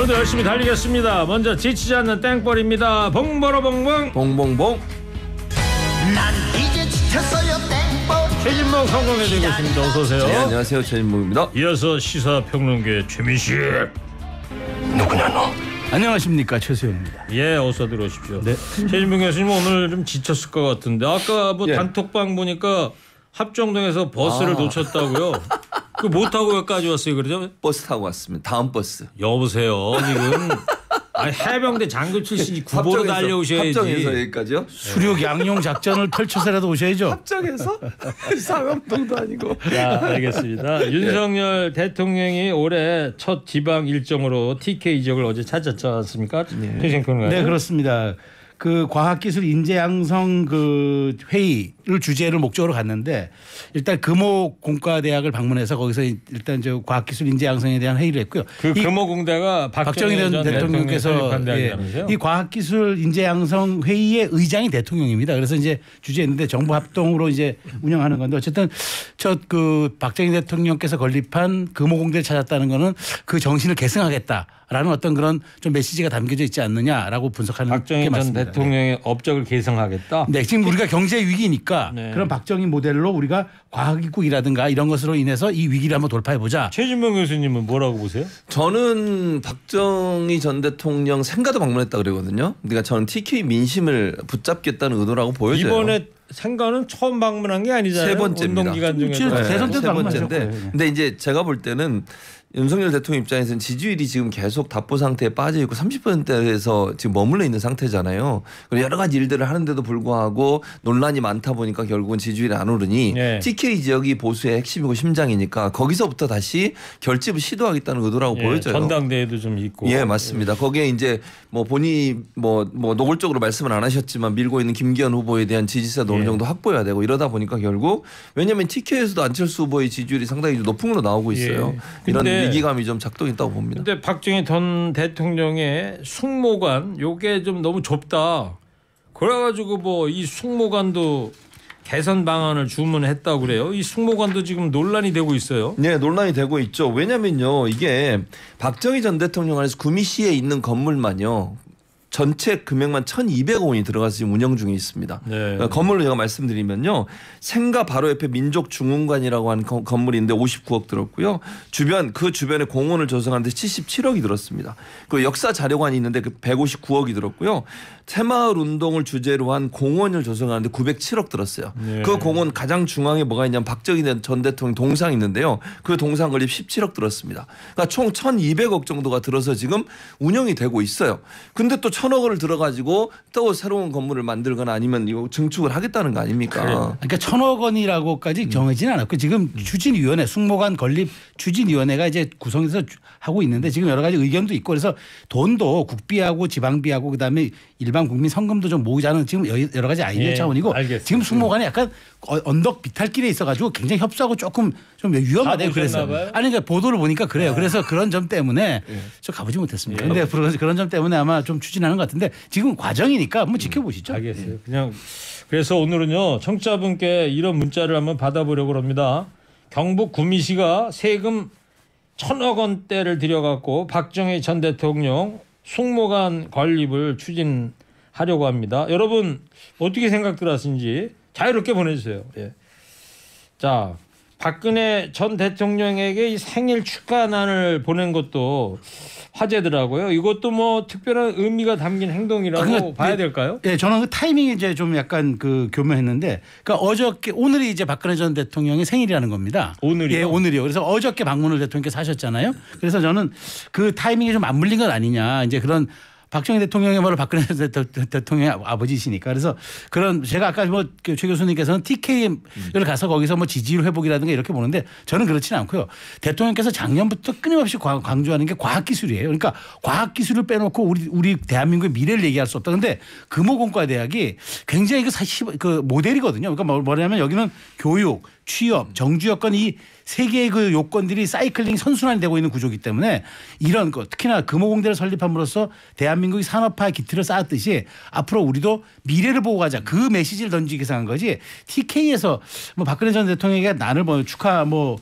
오늘도 열심히 달리겠습니다. 먼저 지치지 않는 땡벌입니다. 봉버러봉봉 봉봉봉. 난 이제 지쳤어요 땡벌. 최진봉 성공해드리고 있습니다. 어서 오세요. 네, 안녕하세요. 최진봉입니다. 이어서 시사평론계 최민식. 누구냐 너? 안녕하십니까, 최수영입니다. 예, 어서 들어오십시오. 네. 최진봉 교수님 오늘 좀 지쳤을 것 같은데 아까 뭐 예. 단톡방 보니까 합정동에서 버스를 놓쳤다고요. 그 못 타고 여기까지 왔어요, 그러죠? 버스 타고 왔습니다. 다음 버스. 여보세요, 지금 아니, 해병대 장교 출신이 구보로 달려오셔야지. 합정에서 여기까지요? 수륙 양용 작전을 펼쳐서라도 오셔야죠. 합정에서? 사명동도 아니고. 자, 알겠습니다. 윤석열 대통령이 올해 첫 지방 일정으로 TK 지역을 어제 찾았지 않습니까? 네, 그렇습니다. 그 과학기술 인재양성 그 회의를 주제를 목적으로 갔는데 일단 금호공과대학을 방문해서 거기서 일단 저 과학기술 인재양성에 대한 회의를 했고요. 그 금호공대가 박정희 전 대통령께서 이 과학기술 인재양성 회의의 의장이 대통령입니다. 그래서 이제 주제했는데 정부 합동으로 이제 운영하는 건데 어쨌든 첫 그 박정희 대통령께서 건립한 금호공대를 찾았다는 거는 그 정신을 계승하겠다라는 어떤 그런 좀 메시지가 담겨져 있지 않느냐라고 분석하는 박정희 게 전 맞습니다. 대통령의 업적을 계승하겠다. 네, 지금 우리가 경제 위기니까 네. 그런 박정희 모델로 우리가 과학기국이라든가 이런 것으로 인해서 이 위기를 한번 돌파해 보자. 최진봉 교수님은 뭐라고 보세요? 저는 박정희 전 대통령 생가도 방문했다 그러거든요. 그러니까 저는 TK 민심을 붙잡겠다는 의도라고 보여져요. 이번에 생가는 처음 방문한 게 아니잖아요. 세 번째입니다. 운동기간 중에서. 네. 대선 때도 세 번째인데, 방문하셨고요. 근데 이제 제가 볼 때는 윤석열 대통령 입장에서는 지지율이 지금 계속 답보 상태에 빠져 있고 30%에서 지금 머물러 있는 상태잖아요. 그리고 여러 가지 일들을 하는데도 불구하고 논란이 많다 보니까 결국은 지지율이 안 오르니 네. TK 지역이 보수의 핵심이고 심장이니까 거기서부터 다시 결집을 시도하겠다는 의도라고 예, 보여져요. 전당대회도 좀 있고. 예, 맞습니다. 거기에 이제 뭐 본인이 뭐 노골적으로 말씀을 안 하셨지만 밀고 있는 김기현 후보에 대한 지지세도 어느 정도 확보해야 되고 이러다 보니까 결국 왜냐하면 TK에서도 안철수 후보의 지지율이 상당히 높은 걸로 나오고 있어요. 예. 이런 위기감이 좀 작동했다고 봅니다. 근데 박정희 전 대통령의 숙모관 요게 좀 너무 좁다. 그래가지고 뭐 이 숙모관도 개선 방안을 주문했다고 그래요. 이 숙모관도 지금 논란이 되고 있어요. 네, 논란이 되고 있죠. 왜냐면요. 이게 박정희 전 대통령 안에서 구미시에 있는 건물만요. 전체 금액만 1,200억 원이 들어가서 지금 운영 중에 있습니다. 네. 건물로 제가 말씀드리면요. 생가 바로 옆에 민족중흥관이라고 하는 건물인데 59억 들었고요. 그 주변에 공원을 조성하는데 77억이 들었습니다. 그 역사 자료관이 있는데 그 159억이 들었고요. 새마을 운동을 주제로 한 공원을 조성하는데 907억 들었어요. 네. 그 공원 가장 중앙에 뭐가 있냐면 박정희 전 대통령 동상이 있는데요. 그 동상 건립 17억 들었습니다. 그러니까 총 1,200억 정도가 들어서 지금 운영이 되고 있어요. 근데 또 1,000억 원을 들어가지고 또 새로운 건물을 만들거나 아니면 이거 증축을 하겠다는 거 아닙니까? 그러니까 1,000억 원이라고까지 정해지는 않았고 지금 추진위원회 숙모관 건립 추진위원회가 이제 구성해서 하고 있는데 지금 여러 가지 의견도 있고 그래서 돈도 국비하고 지방비하고 그다음에 일반 국민 성금도 좀 모으자는 지금 여러 가지 아이디어 예, 차원이고 알겠습니다. 지금 숙모관이 약간 언덕 비탈길에 있어가지고 굉장히 협소하고 조금 좀 위험하대요. 그래서 가보셨나 봐요? 아니 그러니까 보도를 보니까 그래요. 그래서 그런 점 때문에 저 가보지 못했습니다. 그런데 그런 점 때문에 아마 좀 추진하는 것 같은데 지금 과정이니까 한번 지켜보시죠. 알겠어요. 그냥 그래서 오늘은요 청취자분께 이런 문자를 한번 받아보려고 합니다. 경북 구미시가 세금 1,000억 원대를 들여갖고 박정희 전 대통령 숙모관 건립을 추진하려고 합니다. 여러분 어떻게 생각들 하시는지 자유롭게 보내주세요. 예. 자, 박근혜 전 대통령에게 이 생일 축하난을 보낸 것도 화제더라고요. 이것도 뭐 특별한 의미가 담긴 행동이라고 봐야 될까요? 예, 저는 그 타이밍이 이제 좀 약간 그 교묘했는데, 그러니까 어저께 오늘이 이제 박근혜 전 대통령의 생일이라는 겁니다. 오늘이요? 예, 오늘이요. 그래서 어저께 방문을 대통령께서 하셨잖아요. 그래서 저는 그 타이밍이 좀 맞물린 건 아니냐, 이제 그런. 박정희 대통령의 말을 박근혜 대통령의 아버지시니까 그래서 그런 제가 아까 뭐 최 교수님께서는 TK를 가서 거기서 뭐 지지율 회복이라든가 이렇게 보는데 저는 그렇지는 않고요. 대통령께서 작년부터 끊임없이 강조하는 게 과학기술이에요. 그러니까 과학기술을 빼놓고 우리 대한민국의 미래를 얘기할 수 없다. 그런데 금호공과대학이 굉장히 그 모델이거든요. 그러니까 뭐냐면 여기는 교육, 취업, 정주 여건 이 세 개의 그 요건들이 사이클링 선순환이 되고 있는 구조이기 때문에 이런 것 특히나 금호공대를 설립함으로써 대한민국이 산업화의 기틀을 쌓았듯이 앞으로 우리도 미래를 보고 가자 그 메시지를 던지기 위해서 한 거지 TK에서 뭐 박근혜 전 대통령에게 난을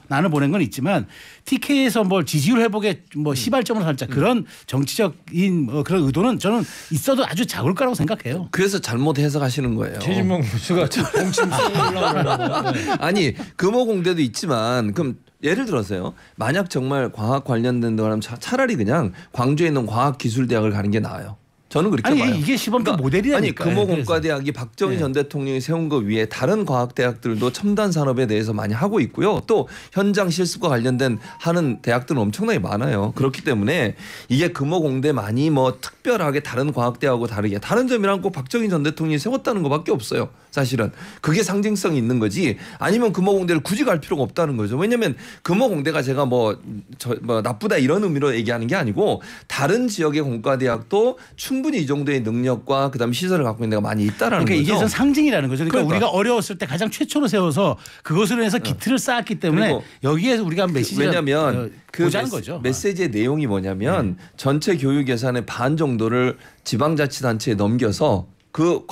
난을 보낸 건 있지만 TK에서 뭘 지지율 회복에 뭐 시발점을 살짝 그런 정치적인 그런 의도는 저는 있어도 아주 작을 거라고 생각해요. 그래서 잘못 해석하시는 거예요. 최진봉 교수가 공침 쏘려고 아니 금호공대도 있지만 그럼 예를 들어서요. 만약 정말 과학 관련된 거라면 차라리 그냥 광주에 있는 과학기술대학을 가는 게 나아요. 저는 그렇게 봐요. 아니 이게 시범 모델이라니까. 아니 금호공과대학이 박정희 전 대통령이 세운 거 위에 다른 과학대학들도 첨단 산업에 대해서 많이 하고 있고요. 또 현장 실습과 관련된 하는 대학들은 엄청나게 많아요. 그렇기 때문에 이게 금호공대만이 뭐 특별하게 다른 과학대학하고 다르게 다른 점이란 꼭 박정희 전 대통령이 세웠다는 것밖에 없어요. 사실은 그게 상징성이 있는 거지 아니면 금호공대를 굳이 갈 필요가 없다는 거죠. 왜냐하면 금호공대가 제가 뭐 나쁘다 이런 의미로 얘기하는 게 아니고 다른 지역의 공과대학도 충분히 이 정도의 능력과 그다음 시설을 갖고 있는 데가 많이 있다라는 그러니까 거죠. 이게 상징이라는 거죠. 그러니까 그러니까. 우리가 어려웠을 때 가장 최초로 세워서 그것으로 해서 기틀을 쌓았기 때문에 여기에서 우리가 메시지를 왜냐하면 그 보자는 거죠. 메시지의 내용이 뭐냐면 전체 교육 예산의 반 정도를 지방자치단체에 넘겨서 그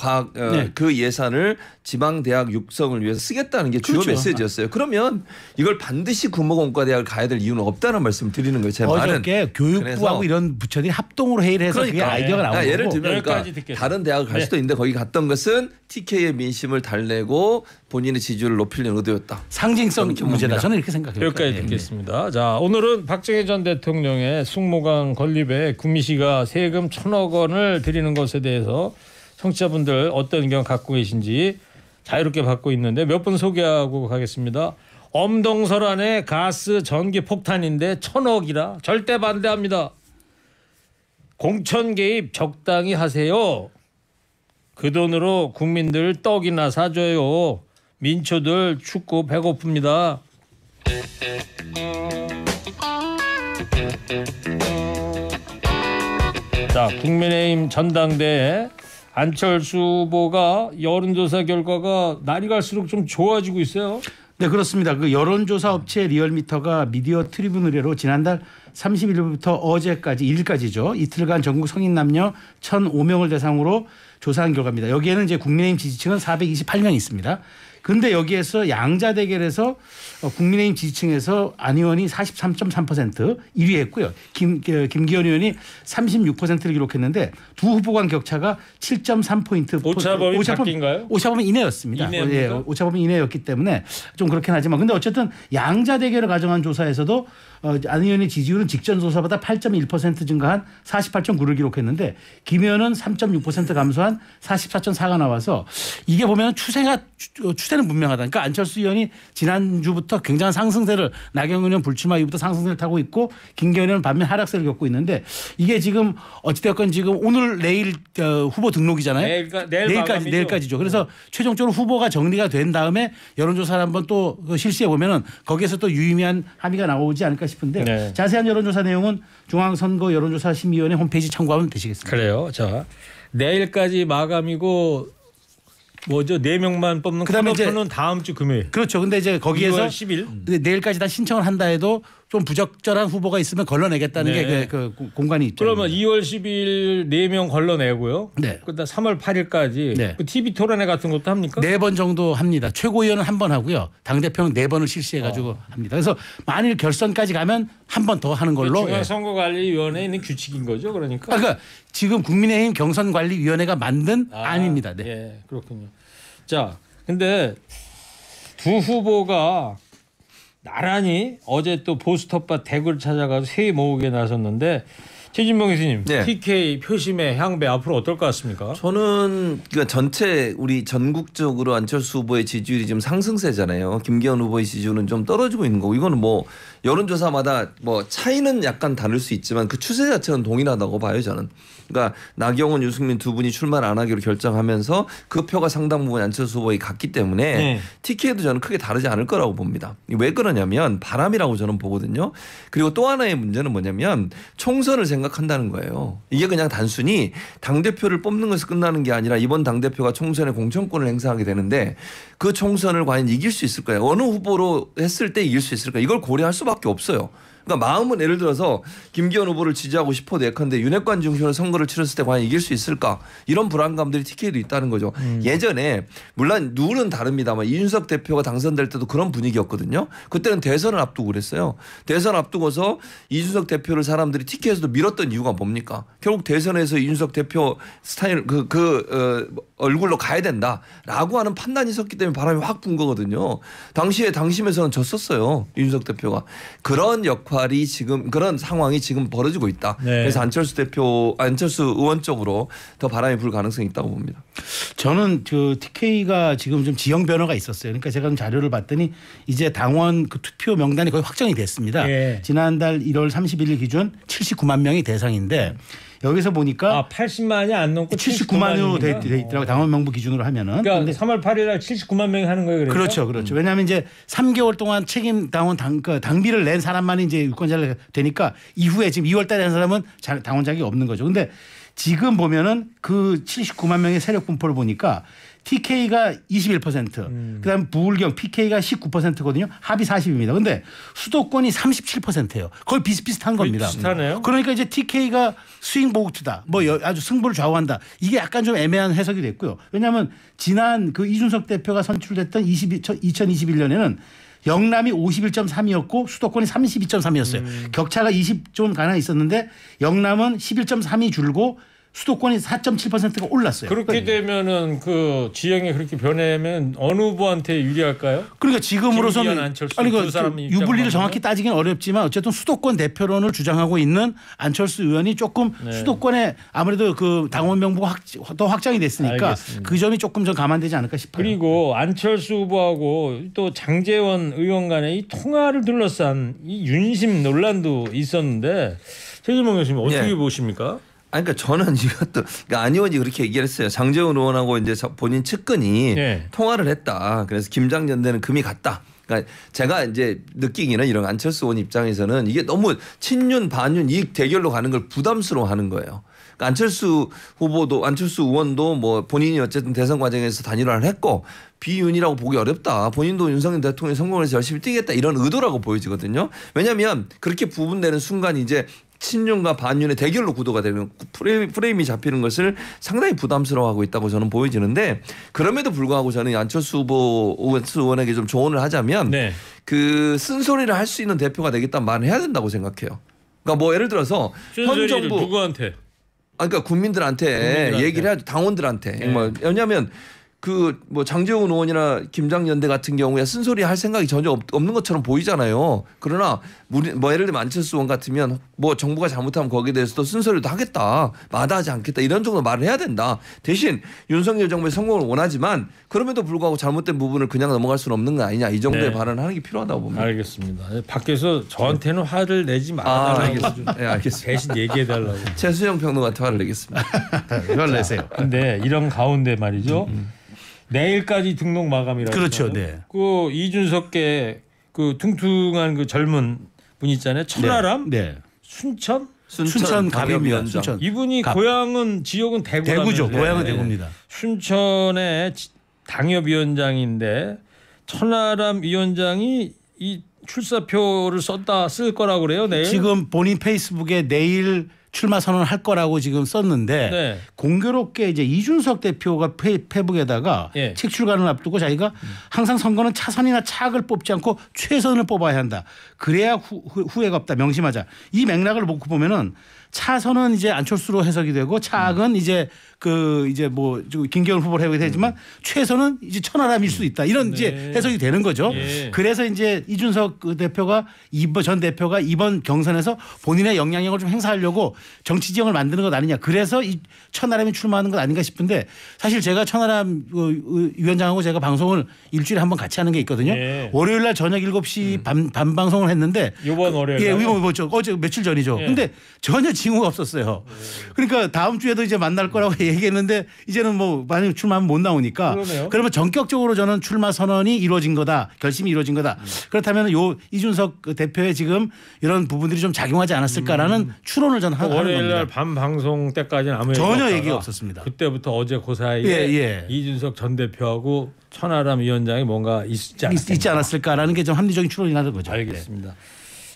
그 예산을 지방 대학 육성을 위해서 쓰겠다는 게 주요 그렇죠. 메시지였어요. 그러면 이걸 반드시 금호공과대학을 가야 될 이유는 없다는 말씀을 드리는 거예요. 제 말은. 어저께 교육부하고 이런 부처들이 합동으로 회의를 해서 그게 아이디어가 나온 거고. 예를 들면 그러니까 여기까지 듣겠습니다. 다른 대학을 갈 수도 있는데 거기 갔던 것은 TK의 민심을 달래고 본인의 지지율을 높이려는 의도였다. 상징성 그렇게 문제다. 봅니다. 저는 이렇게 생각해요. 여기까지 듣겠습니다. 자, 오늘은 박정희 전 대통령의 숙모강 건립에 구미시가 세금 1,000억 원을 드리는 것에 대해서 청취자분들 어떤 의견 갖고 계신지 자유롭게 받고 있는데 몇 분 소개하고 가겠습니다. 엄동설 안에 가스 전기 폭탄인데 1,000억이라 절대 반대합니다. 공천 개입 적당히 하세요. 그 돈으로 국민들 떡이나 사줘요. 민초들 춥고 배고픕니다. 자, 국민의힘 전당대회 안철수 후보가 여론조사 결과가 날이 갈수록 좀 좋아지고 있어요. 네, 그렇습니다. 그 여론조사 업체 리얼미터가 미디어 트리뷴 의뢰로 지난달 31일부터 어제까지 1일까지죠. 이틀간 전국 성인 남녀 1,005명을 대상으로 조사한 결과입니다. 여기에는 이제 국민의힘 지지층은 428명이 있습니다. 근데 여기에서 양자 대결에서 국민의힘 지지층에서 안 의원이 43.3% 1위 했고요. 김기현 의원이 36%를 기록했는데 두 후보 간 격차가 7.3포인트. 오차범위 바뀐가요? 오차범위 이내였습니다. 이내입니까? 예, 오차범위 이내였기 때문에 좀 그렇긴 하지만 근데 어쨌든 양자 대결을 가정한 조사에서도 안 의원의 지지율은 직전 조사보다 8.1% 증가한 48.9를 기록했는데 김 의원은 3.6% 감소한 44.4가 나와서 이게 보면 추세는 분명하다. 그러니까 안철수 의원이 지난주부터 굉장한 상승세를 나경원 의원 불출마 이후부터 상승세를 타고 있고 김기현 의원은 반면 하락세를 겪고 있는데 이게 지금 어찌됐건 지금 오늘 내일 후보 등록이잖아요. 내일까지죠. 그래서 최종적으로 후보가 정리가 된 다음에 여론조사를 한번 또 실시해 보면은 거기에서 또 유의미한 함의가 나오지 않을까 싶은데 네. 자세한 여론조사 내용은 중앙선거 여론조사 심의위원회 홈페이지 참고하면 되시겠습니다. 그래요. 자, 내일까지 마감이고 뭐죠? 4명만 뽑는 코너표는 다음 주 금요일. 그렇죠. 근데 이제 거기에서 2월 10일. 내일까지 다 신청을 한다 해도 좀 부적절한 후보가 있으면 걸러내겠다는 네. 게 그 공간이 있죠. 그러면 2월 10일 4명 걸러내고요. 네. 그다음 3월 8일까지 네. 그 TV 토론회 같은 것도 합니까? 4번 정도 합니다. 최고위원은 한 번 하고요. 당대표는 4번을 실시해가지고 합니다. 그래서 만일 결선까지 가면 한 번 더 하는 걸로. 중앙선거관리위원회에 있는 규칙인 거죠, 그러니까. 그러니까 지금 국민의힘 경선관리위원회가 만든 안입니다. 네. 예, 그렇군요. 자, 근데 두 후보가 나란히 어제 또 보수텃밭 대구를 찾아가서 세위 모으기에 나섰는데 최진봉 교수님, 네. TK 표심의 향배 앞으로 어떨 것 같습니까? 저는 그러니까 전체 우리 전국적으로 안철수 후보의 지지율이 지금 상승세잖아요. 김기현 후보의 지지율은 좀 떨어지고 있는 거고 이거는 뭐 여론조사마다 뭐 차이는 약간 다를 수 있지만 그 추세 자체는 동일하다고 봐요 저는. 그러니까 나경원, 유승민 두 분이 출마를 안 하기로 결정하면서 그 표가 상당 부분 안철수 후보에 갔기 때문에 네. TK도 저는 크게 다르지 않을 거라고 봅니다. 왜 그러냐면 바람이라고 저는 보거든요. 그리고 또 하나의 문제는 뭐냐면 총선을 생각한다는 거예요. 이게 그냥 단순히 당대표를 뽑는 것에서 끝나는 게 아니라 이번 당대표가 총선에 공천권을 행사하게 되는데 그 총선을 과연 이길 수 있을까요? 어느 후보로 했을 때 이길 수 있을까? 이걸 고려할 수밖에 없어요. 그러니까 마음은 예를 들어서 김기현 후보를 지지하고 싶어도 예컨대 윤핵관 중심으로 선거를 치렀을 때 과연 이길 수 있을까? 이런 불안감들이 TK에도 있다는 거죠. 예전에 물론 룰은 다릅니다만 이준석 대표가 당선될 때도 그런 분위기였거든요. 그때는 대선을 앞두고 그랬어요. 대선 앞두고서 이준석 대표를 사람들이 TK에서도 밀었던 이유가 뭡니까? 결국 대선에서 이준석 대표 스타일 얼굴로 가야 된다라고 하는 판단이 있었기 때문에 바람이 확 분 거거든요. 당시에 당심에서는 졌었어요. 이준석 대표가. 그런 역할이 지금 그런 상황이 지금 벌어지고 있다. 네. 그래서 안철수 의원 쪽으로 더 바람이 불 가능성이 있다고 봅니다. 저는 그 TK가 지금 좀 지형 변화가 있었어요. 그러니까 제가 좀 자료를 봤더니 이제 당원 그 투표 명단이 거의 확정이 됐습니다. 예. 지난달 1월 31일 기준 79만 명이 대상인데 여기서 보니까 80만이 안 넘고 79만으로 79만입니까? 돼 있더라고요. 당원 명부 기준으로 하면은. 그러니까 근데 3월 8일 날 79만 명이 하는 거예요. 그렇죠. 그렇죠. 왜냐하면 이제 3개월 동안 책임 당원 당비를 낸 사람만이 이제 유권자가 되니까 이후에 지금 2월 달에 한 사람은 당원 자격이 없는 거죠. 근데 지금 보면은 그 79만 명의 세력 분포를 보니까 TK가 21%, 그다음 부울경 PK가 19%거든요. 합이 40입니다. 근데 수도권이 37%예요. 거의 비슷비슷한 겁니다. 비슷하네요. 그러니까 이제 TK가 스윙 보트다. 뭐 아주 승부를 좌우한다. 이게 약간 좀 애매한 해석이 됐고요. 왜냐하면 지난 그 이준석 대표가 선출됐던 2021년에는 영남이 51.3이었고 수도권이 32.3이었어요. 격차가 20 좀 가나 있었는데 영남은 11.3이 줄고 수도권이 4.7%가 올랐어요. 그렇게 되면은 그 지형이 그렇게 변하면 어느 후보한테 유리할까요? 그러니까 지금으로서는 김기현, 안철수 아니 두 사람 그 입장으로 유불리를 하면? 정확히 따지기는 어렵지만 어쨌든 수도권 대표론을 주장하고 있는 안철수 의원이 조금 네. 수도권에 아무래도 그 당원 명부가 더 확장이 됐으니까 알겠습니다. 그 점이 조금 좀 감안되지 않을까 싶어요. 그리고 안철수 후보하고 또 장제원 의원 간의 이 통화를 둘러싼 이 윤심 논란도 있었는데 최진봉 교수님 어떻게 예. 보십니까? 아니, 그러니까 저는 이것도 그러니까 안 의원이 그렇게 얘기를 했어요. 장제원 의원하고 이제 본인 측근이 네. 통화를 했다. 그래서 김장연대는 금이 갔다. 그러니까 제가 이제 느끼기는 이런 안철수 의원 입장에서는 이게 너무 친윤 반윤 이익 대결로 가는 걸 부담스러워하는 거예요. 그러니까 안철수 의원도 뭐 본인이 어쨌든 대선 과정에서 단일화를 했고 비윤이라고 보기 어렵다. 본인도 윤석열 대통령이 성공해서 열심히 뛰겠다 이런 의도라고 보여지거든요. 왜냐하면 그렇게 부분되는 순간 이제 친윤과 반윤의 대결로 구도가 되는 프레임이 잡히는 것을 상당히 부담스러워하고 있다고 저는 보여지는데 그럼에도 불구하고 저는 안철수 의원에게 좀 조언을 하자면 네. 그 쓴소리를 할 수 있는 대표가 되겠다는 말을 해야 된다고 생각해요. 그러니까 뭐 예를 들어서 현 순서리를 정부 누구한테? 그러니까 국민들한테 얘기를 해야죠. 당원들한테. 네. 뭐 왜냐하면 그 뭐 장제원 의원이나 김장연대 같은 경우에 쓴소리 할 생각이 전혀 없는 것처럼 보이잖아요. 그러나 뭐 예를 들면 안철수 의원 같으면 뭐 정부가 잘못하면 거기에 대해서도 쓴소리도 하겠다. 마다하지 않겠다. 이런 정도 말을 해야 된다. 대신 윤석열 정부의 성공을 원하지만 그럼에도 불구하고 잘못된 부분을 그냥 넘어갈 수는 없는 거 아니냐. 이 정도의 네. 발언을 하는 게 필요하다고 봅니다. 알겠습니다. 밖에서 저한테는 화를 내지 말아달라고 알겠습니다. 네, 알겠습니다. 대신 얘기해달라고. 최수영 평론가한테 화를 내겠습니다. 이걸 내세요. 근데 이런 가운데 말이죠. 내일까지 등록 마감이라고. 그렇죠. 네. 그 이준석계 그 퉁퉁한 그 젊은 분 있잖아요. 천하람, 네. 순천. 순천 갑입니다. 위원장. 순천. 이분이 갑. 고향은 지역은 대구죠. 대구라면서요. 고향은 네. 대구입니다. 순천의 당협위원장인데 천하람 위원장이 이 출사표를 쓸 거라고 그래요. 내일. 지금 본인 페이스북에 내일 출마 선언을 할 거라고 지금 썼는데 네. 공교롭게 이제 이준석 대표가 페북에다가 예. 책 출간을 앞두고 자기가 항상 선거는 차선이나 차악을 뽑지 않고 최선을 뽑아야 한다. 그래야 후회가 없다. 명심하자. 이 맥락을 놓고 보면은 차선은 이제 안철수로 해석이 되고 차악은 이제 그 이제 뭐 김기현 후보로 해석이 되지만 최선은 이제 천하람일 수도 있다. 이런 네. 이제 해석이 되는 거죠. 예. 그래서 이제 이준석 대표가 전 대표가 이번 경선에서 본인의 영향력을 좀 행사하려고 정치 지형을 만드는 것 아니냐. 그래서 이 천하람이 출마하는 것 아닌가 싶은데 사실 제가 천하람 위원장하고 제가 방송을 일주일에 한 번 같이 하는 게 있거든요. 예. 월요일 날 저녁 7시 밤 방송을 했는데 이번 월요일 예, 날요? 어제 며칠 전이죠. 예. 근데 전혀 징후가 없었어요. 그러니까 다음 주에도 이제 만날 거라고 얘기했는데 이제는 뭐 만약 출마하면 못 나오니까 그러네요. 그러면 전격적으로 저는 출마 선언이 이루어진 거다. 결심이 이루어진 거다. 그렇다면 요 이준석 대표의 지금 이런 부분들이 좀 작용하지 않았을까라는 추론을 저는 하는 월요일 날 겁니다. 밤 방송 때까지는 아무 전혀 없다가 얘기가 없었습니다. 그때부터 어제 그 사이에 예. 이준석 전 대표하고 천하람 위원장이 뭔가 있지 않았을까. 있지 않았을까라는 게 좀 합리적인 추론이 나는 거죠. 알겠습니다.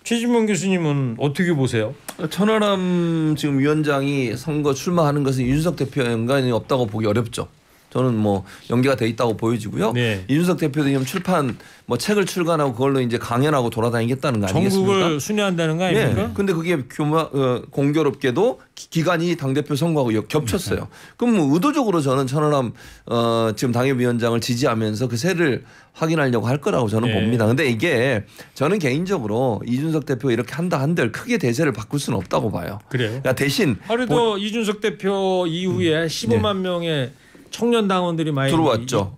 최진봉 교수님은 어떻게 보세요? 천하람 지금 위원장이 선거 출마하는 것은 이준석 대표와 연관이 없다고 보기 어렵죠. 저는 뭐 연계가 돼 있다고 보여지고요. 네. 이준석 대표도 지금 출판 뭐 책을 출간하고 그걸로 이제 강연하고 돌아다니겠다는 거 아니겠습니까? 전국을 순회한다는 거 아닙니까? 네. 근데 그게 공교롭게도 기간이 당대표 선거하고 겹쳤어요. 그럼 뭐 의도적으로 저는 천하람 지금 당협위원장을 지지하면서 그 세를 확인하려고 할 거라고 저는 네. 봅니다. 근데 이게 저는 개인적으로 이준석 대표가 이렇게 한다 한들 크게 대세를 바꿀 수는 없다고 봐요. 그래요. 그러니까 대신 하루도 이준석 대표 이후에 15만 명의 청년 당원들이 많이 들어왔죠.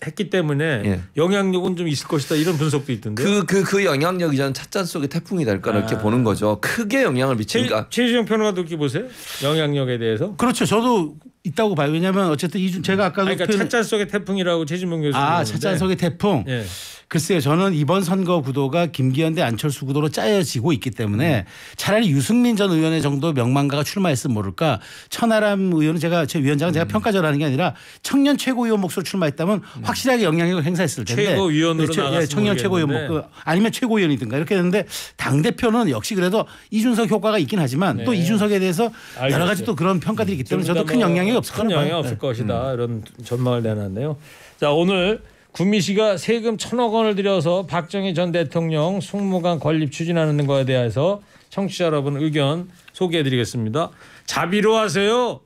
했기 때문에 예. 영향력은 좀 있을 것이다 이런 분석도 있던데요. 그 영향력이 저는 찻잔 속의 태풍이 될 거라 이렇게 보는 거죠. 크게 영향을 미치니까. 최지영 평론가도 어떻게 보세요? 영향력에 대해서? 그렇죠. 저도 있다고 봐요. 왜냐하면 어쨌든 제가 아까도 그러니까 찻잔 속의 태풍이라고 최진봉 교수님. 찻잔 속의 태풍. 예. 글쎄요. 저는 이번 선거 구도가 김기현 대 안철수 구도로 짜여지고 있기 때문에 차라리 유승민 전 의원의 정도 명망가가 출마했으면 모를까. 천하람 의원은 제 위원장은 제가 평가절하는 게 아니라 청년 최고위원 몫으로 출마했다면 확실하게 영향력을 행사했을 텐데. 최고위원으로 나갔으면 청년 최고위원 모르겠는데. 아니면 최고위원이든가 이렇게 했는데 당대표는 역시 그래도 이준석 효과가 있긴 하지만 또 이준석에 대해서 여러 가지 또 그런 평가들이 있기 때문에 저도 큰 영향이 없을 큰 거라고 영향 봐요. 없을 것이다 이런 전망을 내놨네요. 자 오늘 구미시가 세금 1,000억 원을 들여서 박정희 전 대통령 숙모관 건립 추진하는 거에 대해서 청취자 여러분 의견 소개해드리겠습니다. 자비로 하세요.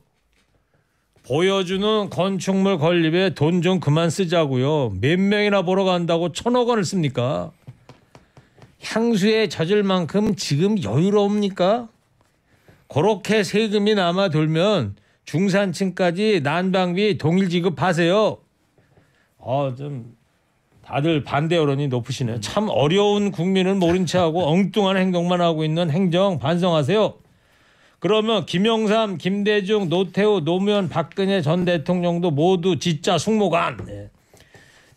보여주는 건축물 건립에 돈 좀 그만 쓰자고요. 몇 명이나 보러 간다고 1,000억 원을 씁니까? 향수에 젖을 만큼 지금 여유로웁니까? 그렇게 세금이 남아 돌면 중산층까지 난방비 동일 지급하세요. 좀 다들 반대 여론이 높으시네요. 참 어려운 국민을 모른 채하고 엉뚱한 행동만 하고 있는 행정 반성하세요. 그러면 김영삼, 김대중, 노태우, 노무현, 박근혜 전 대통령도 모두 진짜 숙모관. 네.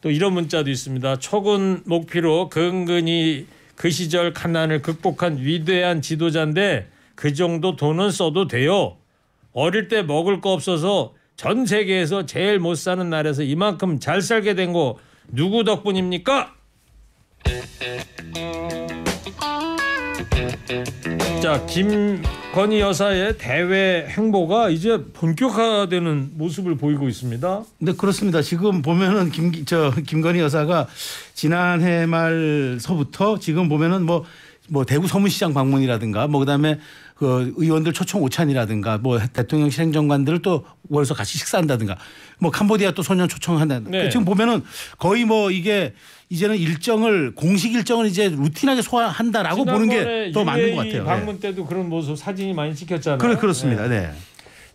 또 이런 문자도 있습니다. 초군 목피로 근근히 그 시절 가난을 극복한 위대한 지도자인데 그 정도 돈은 써도 돼요. 어릴 때 먹을 거 없어서 전 세계에서 제일 못 사는 나라에서 이만큼 잘 살게 된 거 누구 덕분입니까? 자, 김건희 여사의 대외 행보가 이제 본격화되는 모습을 보이고 있습니다. 네 그렇습니다. 지금 보면은 김건희 여사가 지난해 말서부터 지금 보면은 뭐 대구 서문시장 방문이라든가 뭐 그다음에 그 의원들 초청 오찬이라든가 뭐 대통령실 행정관들을 또 모여서 같이 식사한다든가 뭐 캄보디아 또 소년 초청한다든가 네. 지금 보면은 거의 뭐 이게 이제는 공식 일정을 이제 루틴하게 소화한다라고 보는 게 더 맞는 것 같아요. 방문 때도 그런 모습 사진이 많이 찍혔잖아요. 그렇습니다. 네.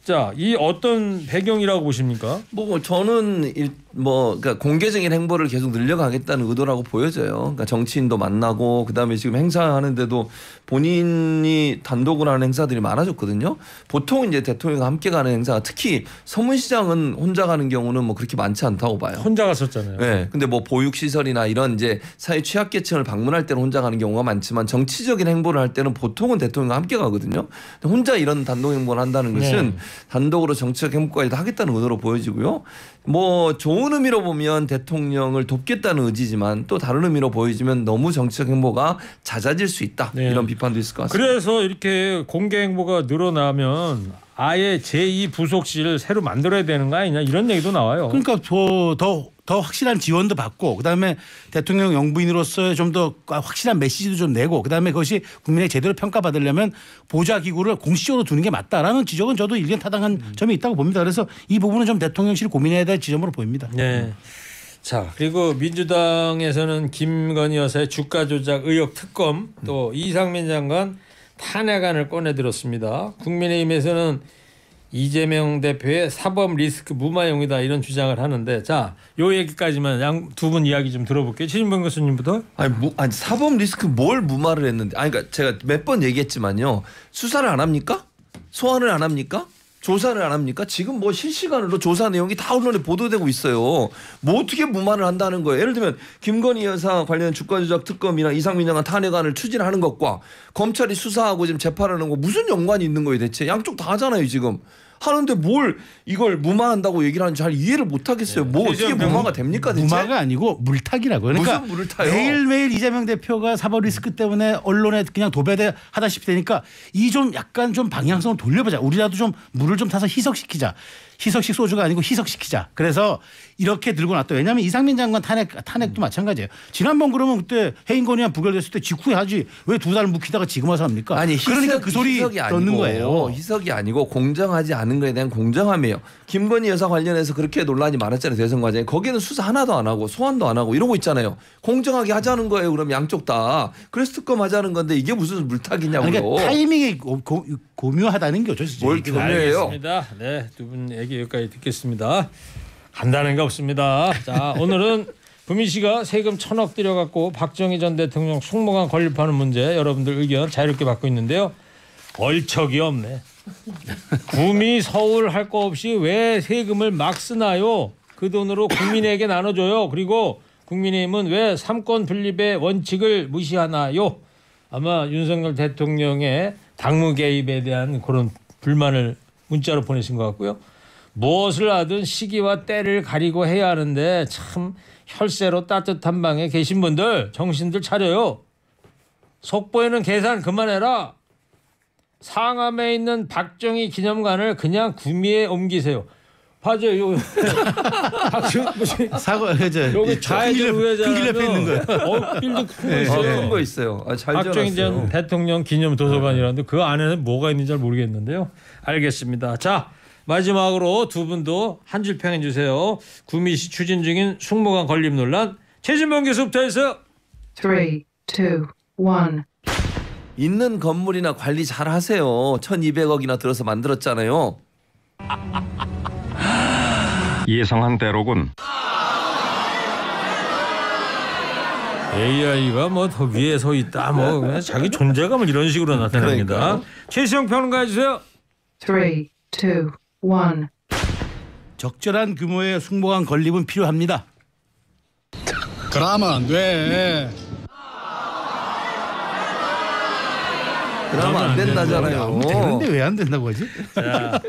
자, 이 어떤 배경이라고 보십니까? 저는 그러니까 공개적인 행보를 계속 늘려가겠다는 의도라고 보여져요. 그러니까 정치인도 만나고 그다음에 지금 행사하는데도 본인이 단독으로 하는 행사들이 많아졌거든요. 보통 이제 대통령과 함께 가는 행사, 특히 서문시장은 혼자 가는 경우는 뭐 그렇게 많지 않다고 봐요. 혼자 갔었잖아요. 네. 근데 뭐 보육시설이나 이런 이제 사회 취약계층을 방문할 때는 혼자 가는 경우가 많지만 정치적인 행보를 할 때는 보통은 대통령과 함께 가거든요. 혼자 이런 단독 행보를 한다는 것은 단독으로 정치적 행보까지도 하겠다는 의도로 보여지고요. 뭐 좋은 의미로 보면 대통령을 돕겠다는 의지지만 또 다른 의미로 보여지면 너무 정치적 행보가 잦아질 수 있다. 네. 이런 비판도 있을 것 같습니다. 그래서 이렇게 공개 행보가 늘어나면 아예 제2부속실 새로 만들어야 되는 거 아니냐 이런 얘기도 나와요. 그러니까 더 확실한 지원도 받고 그다음에 대통령 영부인으로서의 좀 더 확실한 메시지도 좀 내고 그다음에 그것이 국민의 제대로 평가받으려면 보좌기구를 공식적으로 두는 게 맞다라는 지적은 저도 일견 타당한 점이 있다고 봅니다. 그래서 이 부분은 좀 대통령실이 고민해야 될 지점으로 보입니다. 네. 자, 그리고 민주당에서는 김건희 여사의 주가 조작 의혹 특검 또 이상민 장관 탄핵안을 꺼내들었습니다. 국민의힘에서는 이재명 대표의 사법 리스크 무마용이다 이런 주장을 하는데 자, 요 얘기까지만 두 분 이야기 좀 들어볼게요. 최진봉 교수님부터. 아니 사법 리스크 뭘 무마를 했는데? 아니 그러니까 제가 몇 번 얘기했지만요. 수사를 안 합니까? 소환을 안 합니까? 조사를 안 합니까? 지금 뭐 실시간으로 조사 내용이 다 언론에 보도되고 있어요. 뭐 어떻게 무마를 한다는 거예요? 예를 들면 김건희 여사 관련 주가조작 특검이나 이상민 장관 탄핵안을 추진하는 것과 검찰이 수사하고 지금 재판하는 거 무슨 연관이 있는 거예요 대체? 양쪽 다 하잖아요 지금. 하는데 뭘 이걸 무마한다고 얘기를 하는지 잘 이해를 못 하겠어요. 뭐 어떻게 무마가 됩니까 대체? 무마가 아니고 물타기라고요. 그러니까 무슨 물을 타요? 매일매일 이재명 대표가 사법 리스크 때문에 언론에 그냥 도배하다시피 되니까 이 좀 약간 좀 방향성을 돌려보자. 우리라도 좀 물을 좀 타서 희석시키자. 희석식 소주가 아니고 희석시키자. 그래서 이렇게 들고 놨다. 왜냐하면 이상민 장관 탄핵도 마찬가지예요. 지난번 그러면 그때 해인건의안 부결됐을 때 직후에 하지 왜 2달 묵히다가 지금 와서 합니까? 아니 그러니까 그 소리 듣는 거예요. 희석이 아니고 공정하지 않은 거에 대한 공정함이에요. 김건희 여사 관련해서 그렇게 논란이 많았잖아요. 대선 과정에. 거기는 수사 하나도 안 하고 소환도 안 하고 이러고 있잖아요. 공정하게 하자는 거예요. 그럼 양쪽 다. 그래서 특검 하자는 건데 이게 무슨 물타기냐고요. 그러니까 타이밍이 고묘하다는 게 어쩔 수 뭘 없죠. 교묘해요. 알겠습니다. 네, 두 분 얘기 여기까지 듣겠습니다. 간다는 게 없습니다. 자, 오늘은 부민 씨가 세금 1,000억 들여갖고 박정희 전 대통령 숭모관 건립하는 문제 여러분들 의견 자유롭게 받고 있는데요. 얼척이 없네. 구미 서울 할 거 없이 왜 세금을 막 쓰나요? 그 돈으로 국민에게 나눠줘요. 그리고 국민의힘은 왜 삼권 분립의 원칙을 무시하나요? 아마 윤석열 대통령의 당무 개입에 대한 그런 불만을 문자로 보내신 것 같고요. 무엇을 하든 시기와 때를 가리고 해야 하는데 참 혈세로 따뜻한 방에 계신 분들 정신들 차려요. 속보에는 계산 그만해라. 상암에 있는 박정희 기념관을 그냥 구미에 옮기세요. 맞아요. 요 박정희 무슨 사고 이제 여기 좌회전 우회전 큰 길 옆에 있는 거예요. 빌딩 큰 거 있어요. 큰 거 있어요. 아, 잘 박정희 전 지어놨어요. 대통령 기념 도서관이라는데 그 안에는 뭐가 있는지 잘 모르겠는데요. 알겠습니다. 자, 마지막으로 두 분도 한 줄 평해 주세요. 구미시 추진 중인 숭모관 건립 논란 최진봉 교수부터 해서 3, 2, 1. 있는 건물이나 관리 잘 하세요. 1,200억이나 들어서 만들었잖아요. 예상한 대로군. AI가 뭐 더 위에 서 있다 뭐 그냥 자기 존재감을 이런 식으로 나타냅니다. 그러니까요. 최수영 평론가 해주세요. 3, 2, 1. 적절한 규모의 숭모관 건립은 필요합니다. 그러면 안 돼. 그러면 안 된다잖아요. 되는데 왜 안 된다고 하지? 자,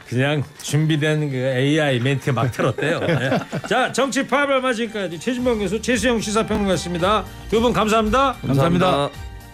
그냥 준비된 그 AI 멘트 막 틀었대요. 네. 자, 정치 파벌 마지까지 최진봉 교수, 최수영 시사평론가였습니다. 두 분 감사합니다. 감사합니다.